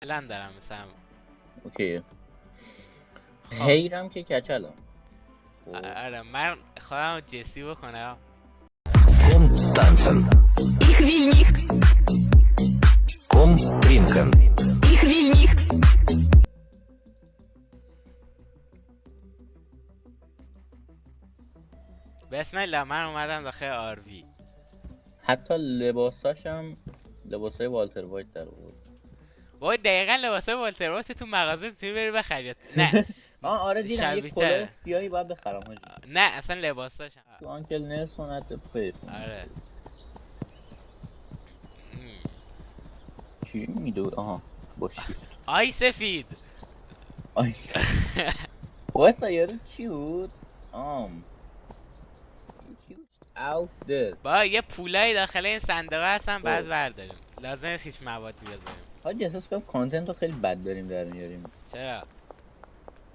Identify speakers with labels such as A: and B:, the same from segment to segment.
A: الان دارم مثلا.
B: اوکی.
A: خب
B: هیرم که کچلم.
A: آره من خودم رو جسی بکنم.
C: Komm tanzen,
D: Ich will nicht,
C: komm trinken,
D: ich will nicht,
A: بسم الله من اومدم داخل آروی.
B: حتی لباساشم لباسای والتر وایت در بود.
A: وای دقیقا لباسای والتر وایت تو مغازه میتونی بری بخری. نه
B: آره دیدم یه
A: شبیه
B: کلاه
A: تره.
B: سیاهی باید بخرم حاجی.
A: نه اصلا لباساش
B: تو آنکل نلسون ات پلیس.
A: آره
B: چی میدو؟ آها با شیفت.
A: آی سفید.
B: آی وایسا یارو کیوت کیوت out there.
A: با یه پولایی داخل این صندوق هستن بعد برداریم. لازم نیست هیچ موادی بذاریم.
B: حاجی احساس کنم کانتنت رو خیلی بد داریم در میاریم.
A: چرا؟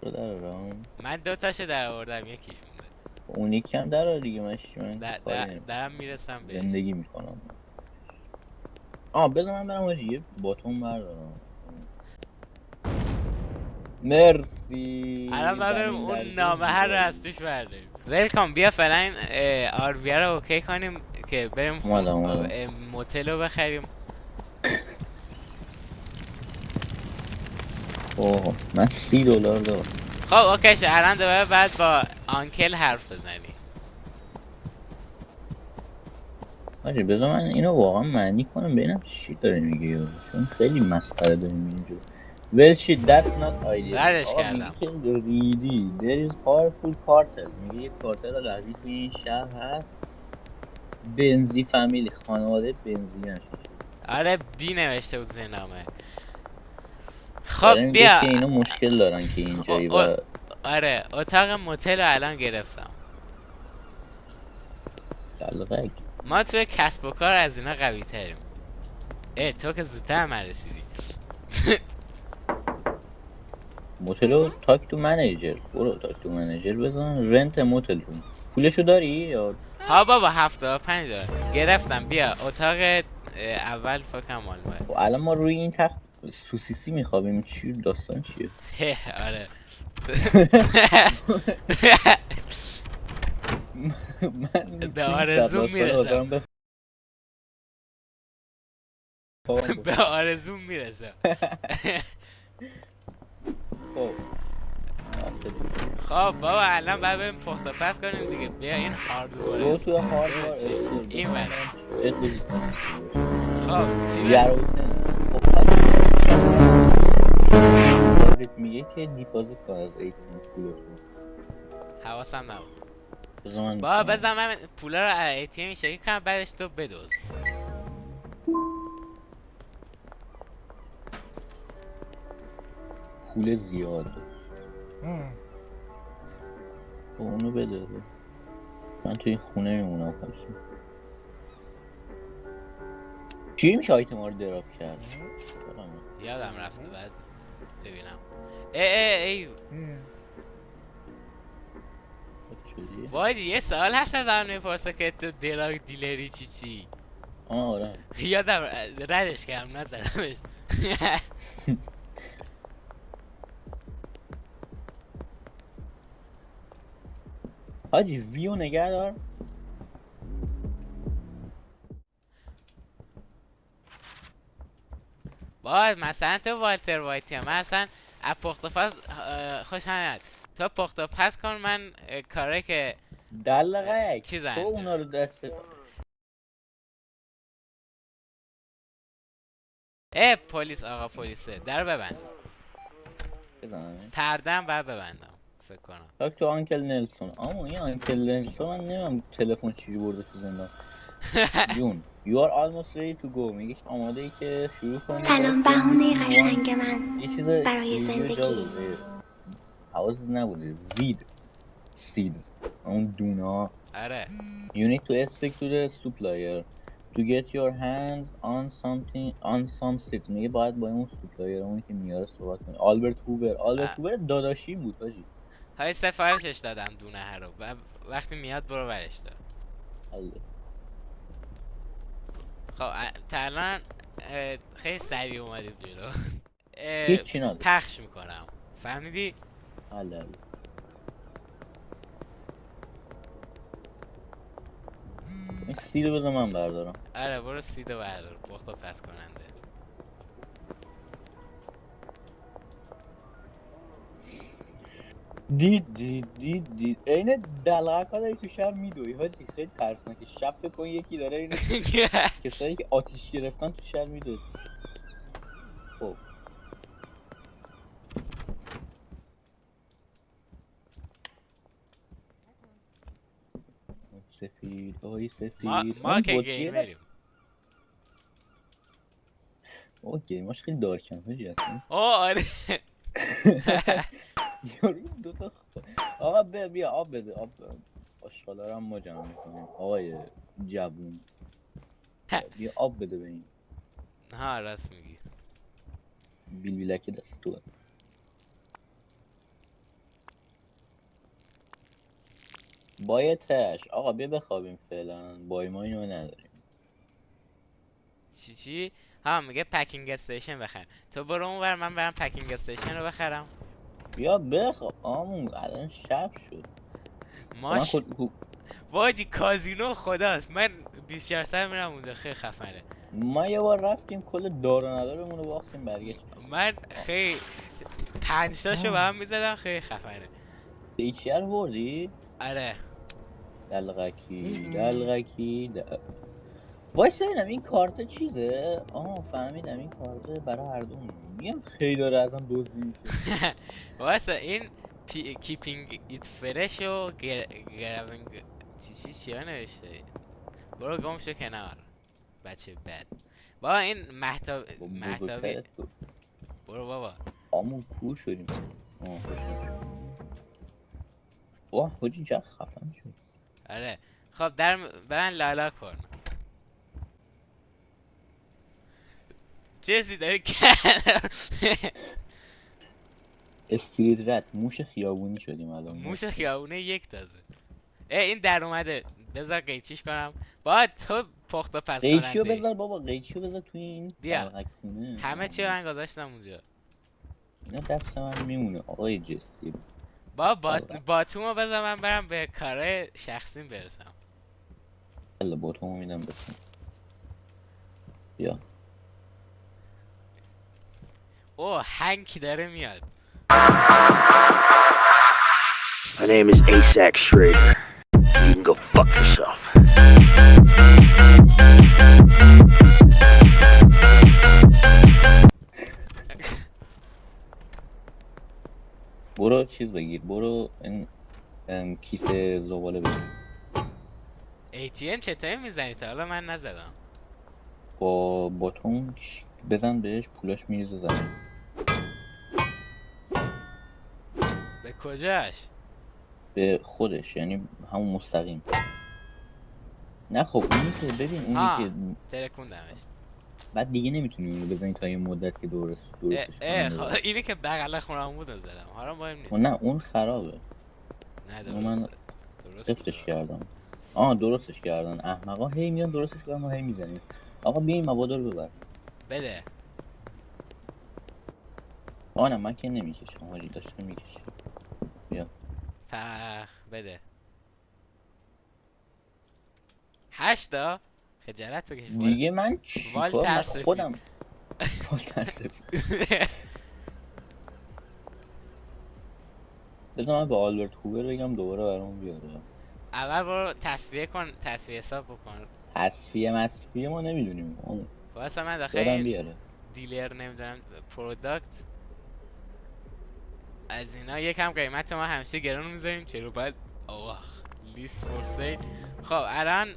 B: رو در آرام.
A: من دو تاشو در آوردم یکیش مونده.
B: اون یکی هم در دیگه من
A: دارم میرسم بهش.
B: زندگی میکنم. بذار من برم حاجی یه باتون بردارم. مرسی.
A: الان بریم اون نامه هر رو از توش برداریم. ویلکام بیا فعلا آرویه رو اوکی کنیم که بریم موتل رو بخریم.
B: اوه من $30 دارم.
A: خب اوکی شد الان دوباره بعد با آنکل حرف بزنی.
B: حاجی بذار من اینو واقعا معنی کنم ببینم چی داره میگه چون خیلی مسخره داریم اینجا. Well shit that's not ideal.
A: ردش کردم.
B: میگه که ریدی there is powerful cartel. میگه یه کارتل قوی توی این شهر هست. بنزی فامیلی خانواده بنزی نشه.
A: آره بی نوشته بود زنامه. خب بیا
B: که اینا مشکل دارن که اینجایی و
A: آره اتاق موتل رو الان گرفتم.
B: دلغک
A: ما توی کسب و کار از اینا قوی تریم. تو که زودتر من رسیدی.
B: موتلو تاک تو منیجر. برو تاک تو منیجر بزن رنت موتل رو. پولشو داری یا
A: ها بابا $75 گرفتم. بیا اتاق اول فکرم مال
B: ماه. الان ما روی این تخت سوسیسی میخوابیم. چی داستان چیه؟
A: آره.
B: من
A: به آرزوم میرسم. به آرزوم میرسم. خب بابا الان باید بریم پخت و پس کنیم دیگه. بیا این هاردوار این من. خب چی
B: دیپازیت میگه که دیپازیت کن از ایتیم پولتون.
A: حواسم نبود. بابا بزن من پولا رو از ایتیم شکل کنم بعدش تو بدوز.
B: پول زیاد اونو بده. من توی خونه میمونم خواستم. چی میشه آیتم ها رو دراپ کرد؟
A: یادم رفته بعد ببینم. ای وای یه سوال هست از هم میپرسه که تو دراگ دیلری چی؟
B: آره
A: یادم ردش کردم نزدمش.
B: حاجی ویو نگه دار.
A: باید مثلا تو والتر وایتی هم من اصلا از پخت و پس خوش همید. تو پخت و پس کن من کاره که
B: دلغک
A: چیز
B: تو اونا رو دست
A: پلیس آقا پلیسه در ببند.
B: بزنم
A: پردم باید ببندم فکر کنم.
B: تاک تو آنکل نلسون. این آنکل نلسون من نمیم تلفن چیزی برده تو زندان. جون You are almost ready to go. میگه که آماده ای که شروع کنی.
D: سلام بهونه قشنگ من
B: یه چیز
D: برای زندگی.
B: حواظت نبوده وید seeds اون دونه ها.
A: آره
B: You need to speak to the supplier to get your hands on something on some seeds. میگه باید با اون سوپلایر اون که میاره صحبت کنی. آلبرت هوبر داداشی بود حاجی.
A: های سفارشش دادم دونه هر رو وقتی میاد برو برش دار. خب تا الان خیلی سریع اومدید جلو.
B: هیچی نداره.
A: پخش میکنم فهمیدی؟
B: حله این سیدو بذار من بردارم.
A: آره برو سیدو بردار پخت و پس کننده.
B: دید اینه دلغک ها داری تو شهر میدوی حاجی، خیلی ترسناکه. شب فکر کن یکی داره اینه کسایی که آتیش گرفتن تو شهر میدوی. خب سفید آی سفید
A: ما که گیمریم.
B: او گیماش خیلی دارکن حاجی اصلا.
A: آره
B: یارو دوتا آقا بیا آب بده، آب آشغالا رو هم ما جمع میکنیم آقای جوون. بیا آب بده به این
A: ها راست میگی.
B: بیلبیلک دست تو. بایتش آقا بیا بخوابیم فعلا، بای ما اینو نداریم.
A: چی؟ ها میگه پکینگ استیشن بخر. تو برو اونور من برم پکینگ استیشن رو بخرم.
B: بیا بخواب آمون الان شب شد.
A: ماش واجی کازینو خداست. من 24 ساعت میرم اونجا خیلی خفنه.
B: ما یه بار رفتیم کل دار و ندارمون رو باختیم برگشتیم.
A: من خیلی 5 تاشو به هم میزدم خیلی خفنه.
B: دیچیر بردی؟
A: آره
B: دلغکی وایسا ببینم این کارت چیزه؟ فهمیدم این کارت برای هر دومون. میگم خیلی داره ازم دزدی میشه.
A: واسه این کیپینگ ایت فرش و گراونگ چی ها نوشته. برو گم شو کنار بچه بد. با این محتابی برو بابا.
B: آمون کور شدیم. واه حاجی جا خفن شد.
A: آره خب در برن لالا کن. چیزی داری کرد.
B: استریت رت موش خیابونی شدیم الان.
A: موش خیابونه یک تازه. این در اومده بذار قیچیش کنم. باید تو پخت و پس کننده.
B: قیچیو بذار بابا، قیچیو بذار توی این
A: بیا
B: خونه.
A: همه چی من گذاشتم اونجا.
B: اینا دست من میمونه آقای جسی.
A: باتومو بذار من برم به کارهای شخصیم برسم.
B: بله باتومو میدم بسیم. بیا
A: اوه هنکی داره میاد.
C: My name is Asax Schrader. You can go fuck yourself.
B: برو چیز بگیر، برو این کیسه زباله بگیر.
A: ATM چطوری میزنی تا حالا من نزدم.
B: با باتون بزن بهش پولاش میریزه زمین.
A: به کجاش؟
B: به خودش یعنی همون مستقیم. نه خب اونی که ببین اونی که
A: ترکوندمش.
B: بعد دیگه نمیتونی اونو بزنی تا یه مدت که درستش کنی.
A: اینی که بغل خونم بود زدم. حالا مهم نیست.
B: نه اون خرابه.
A: نه
B: من درستش کردم. درستش کردن احمقا هی میان درستش کردن ما هی میزنیم. آقا بیا این مواد رو ببر.
A: بده.
B: نه من که نمیکشم حاجی داشته میکشم. بیا
A: بده 8 تا خجالت بکش
B: دیگه. من چیکار خودم وال ترسفید. بذار من به آلبرت هوور بگم دوباره برامون بیاره.
A: اول برو تصفیه کن، تصفیه حساب بکن.
B: تصفیه ما نمیدونیم.
A: واسه من داخل
B: بیاره
A: دیلر نمیدونم پروداکت از اینا یکم قیمت ما همیشه گرون میذاریم. چرا بعد لیست فور سیل. خب الان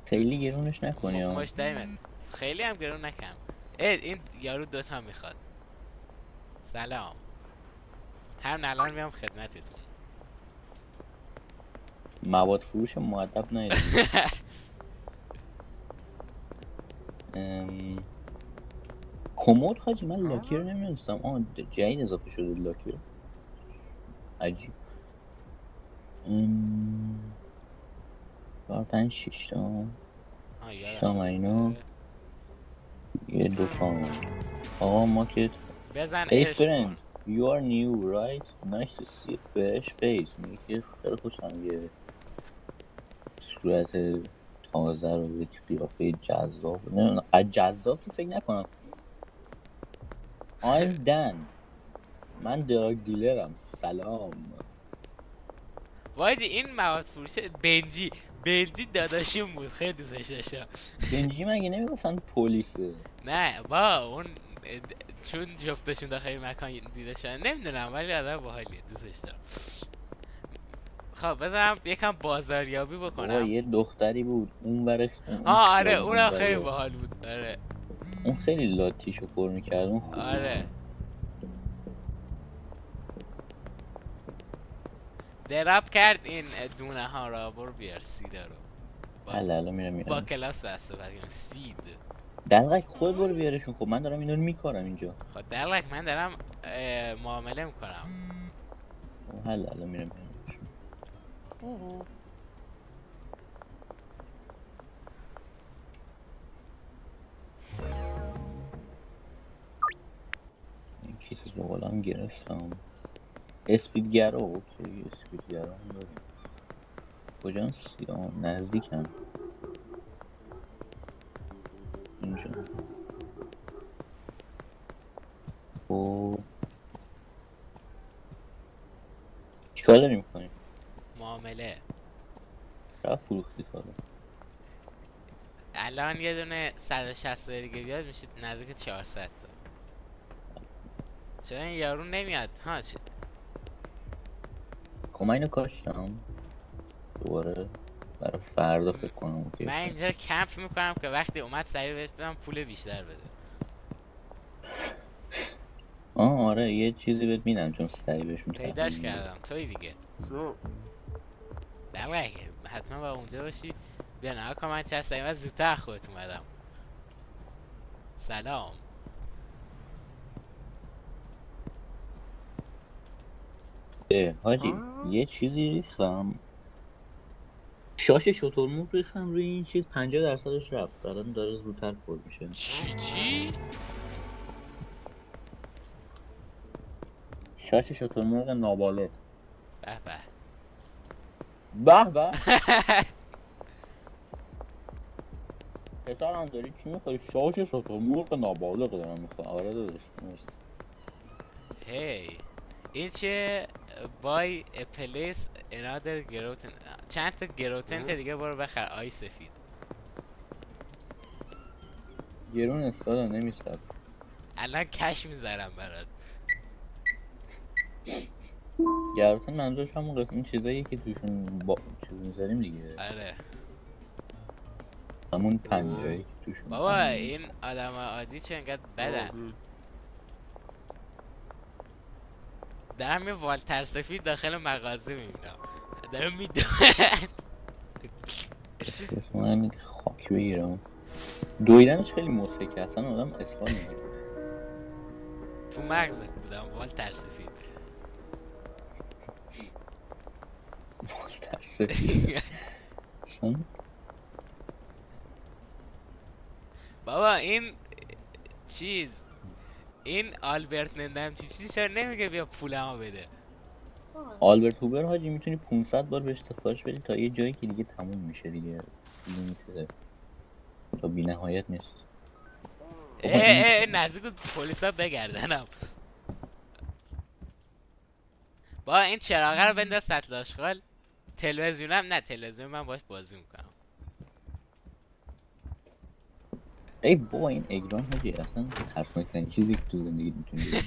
B: خیلی گرونش نکنی.
A: مشتریمت خیلی هم گرون نکن. این یارو 2 تا میخواد. سلام هم الان میام خدمتتون.
B: مواد فروش مؤدب نیست. کمود حاجی من لاکی رو نمیدونستم. جدید اضافه شده لاکی. عجیب. 4 5 6 تا 6 تا اینا یه 2 تا. ما که
A: بزن
B: Hey
A: عشق
B: friend,
A: کن.
B: you are new, right? Nice to see a fresh face. میگه که خیلی خوشم یه صورت تازه رو یک قیافه جذاب. نه از جذاب که فکر نکنم. I'm Dan. من دراگ دیلرم. سلام.
A: وایدی این مواد فروشه بنجی داداشیم بود، خیلی دوستش داشتم.
B: بنجی مگه نمیگفتن پلیسه؟
A: نه با اون چون جفتشون داخل این مکان دیده شدن نمیدونم، ولی آدم باحالیه، دوستش دارم. خب بذارم یکم بازاریابی
B: بابا
A: بکنم.
B: یه دختری بود اون برش
A: آره
B: خیابون
A: اونم
B: بره.
A: خیلی باحال بود. آره
B: اون خیلی لاتیشو پر میکرد اون خوب.
A: آره دراب کرد این دونه ها را، برو بیار سیده رو.
B: الان
A: با
B: میرم
A: کلاس بسته بگیم سید.
B: دلغک خود برو بیارشون. خب من دارم اینا رو میکارم اینجا.
A: خب درلک من دارم معامله میکنم.
B: الان میرم این کیس زغالم گرفتم. اسپیدگرا. اوکی اسپیدگرا هم داریم. کجا سیاه نزدیکم اینجا. او چیکار داریم میکنیم؟
A: معامله
B: رفت فروختی تا
A: الان یه دونه 160 دیگه بیاد میشه نزدیک 400 تا. چرا این یارو نمیاد؟ ها چه؟
B: خب من اینو کاشتم دوباره برای فردا فکر کنم. اوکی
A: من اینجا کمپ میکنم که وقتی اومد سریع بهش بدم پول بیشتر بده.
B: آره یه چیزی بهت میدن چون سریع بهشون
A: پیداش
B: تحویل میدی.
A: کردم توی دیگه. دلغک حتما با اونجا باشی. بیا نها کن من چه سریع من زودتر خودت اومدم. سلام.
B: حاجی یه چیزی ریختم. شاش شترمرغ ریختم روی این چیز 50% رفت. الان داره زودتر پر میشه.
A: چی؟
B: شاش شترمرغ نابالغ.
A: به به.
B: به به. پسرم داری چی میخوای؟ شاش شترمرغ نابالغ دارم میخوام. آره داداش مرسی.
A: هی این چه بای پلیس انادر گروتن، چند تا گروتن دیگه برو بخر آی سفید.
B: گرون استادا نمیصد.
A: الان کش میذارم برات.
B: گراتن منظورش همون قسم این چیزایی که توشون با چیز میذاریم دیگه.
A: آره
B: همون پنجایی که توشون
A: بابا
B: پنیر.
A: این آدم عادی چه انقدر بدن. دارم یه والتر سفید داخل مغازه میبینم دارم میدونم.
B: من خاک بگیرم. دویدنش خیلی مسکه اصلا آدم اسفال میگیره.
A: تو مغزت بودم والتر سفید.
B: ترسه اصلا.
A: بابا این چیز این آلبرت نمیدونم چیزی چرا نمیگه بیا پولمو بده.
B: آلبرت هوبر حاجی میتونی 500 بار بهش سفارش بدی تا یه جایی که دیگه تموم میشه دیگه. لیمیتده تا بی نهایت نیست.
A: نزدیک بود پلیسا بگردنم. با این چراغه رو بنداز سطل آشغال. تلویزیونم نه تلویزیون من باش بازی میکنم.
B: ای بابا این اگران حاجی اصلا ترسناکترین چیزی که تو زندگی میتونی